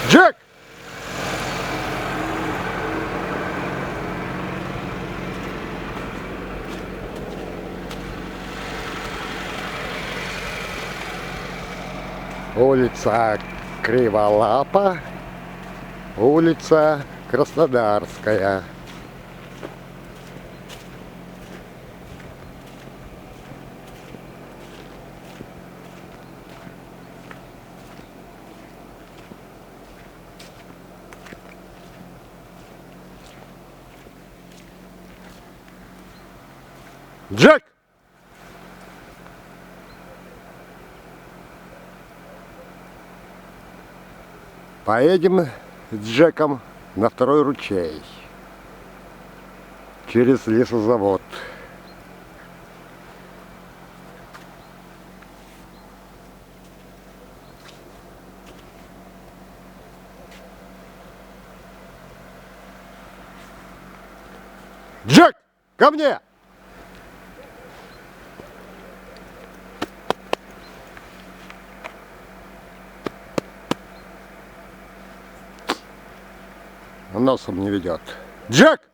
Джек! Улица Криволапа, улица Краснодарская. Джек! Поедем с Джеком на второй ручей через лесозавод. Джек, ко мне! Носом не ведет. Джек!